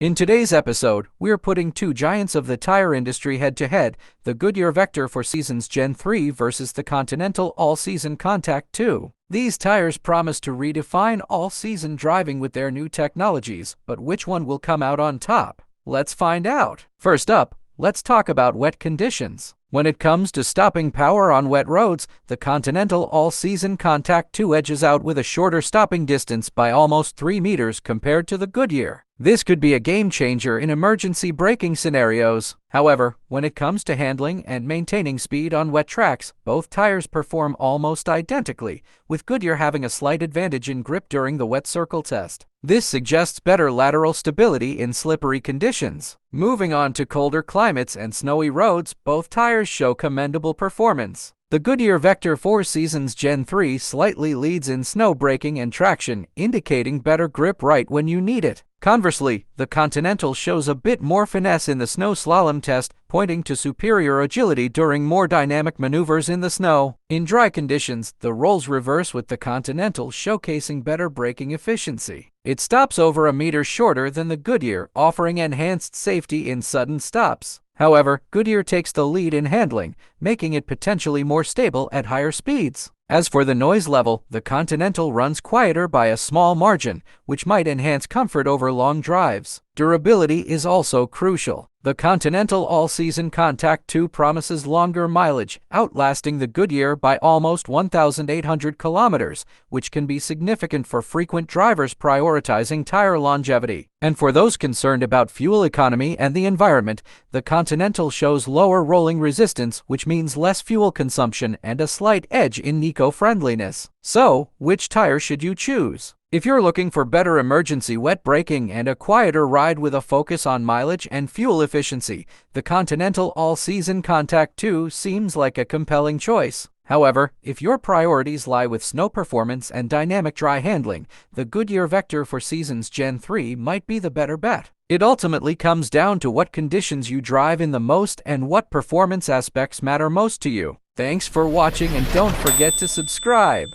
In today's episode, we're putting two giants of the tire industry head-to-head, the Goodyear Vector 4Seasons Gen 3 versus the Continental AllSeasonContact 2. These tires promise to redefine all-season driving with their new technologies, but which one will come out on top? Let's find out. First up, let's talk about wet conditions. When it comes to stopping power on wet roads, the Continental AllSeasonContact 2 edges out with a shorter stopping distance by almost 3 meters compared to the Goodyear. This could be a game-changer in emergency braking scenarios. However, when it comes to handling and maintaining speed on wet tracks, both tires perform almost identically, with Goodyear having a slight advantage in grip during the wet circle test. This suggests better lateral stability in slippery conditions. Moving on to colder climates and snowy roads, both tires show commendable performance. The Goodyear Vector 4Seasons Gen 3 slightly leads in snow braking and traction, indicating better grip right when you need it. Conversely, the Continental shows a bit more finesse in the snow slalom test, pointing to superior agility during more dynamic maneuvers in the snow. In dry conditions, the roles reverse, with the Continental showcasing better braking efficiency. It stops over a meter shorter than the Goodyear, offering enhanced safety in sudden stops. However, Goodyear takes the lead in handling, making it potentially more stable at higher speeds. As for the noise level, the Continental runs quieter by a small margin, which might enhance comfort over long drives. Durability is also crucial. The Continental AllSeasonContact 2 promises longer mileage, outlasting the Goodyear by almost 1,800 kilometers, which can be significant for frequent drivers prioritizing tire longevity. And for those concerned about fuel economy and the environment, the Continental shows lower rolling resistance, which means less fuel consumption and a slight edge in eco-friendliness. So, which tire should you choose? If you're looking for better emergency wet braking and a quieter ride with a focus on mileage and fuel efficiency, the Continental AllSeasonContact 2 seems like a compelling choice. However, if your priorities lie with snow performance and dynamic dry handling, the Goodyear Vector 4Seasons Gen 3 might be the better bet. It ultimately comes down to what conditions you drive in the most and what performance aspects matter most to you. Thanks for watching, and don't forget to subscribe.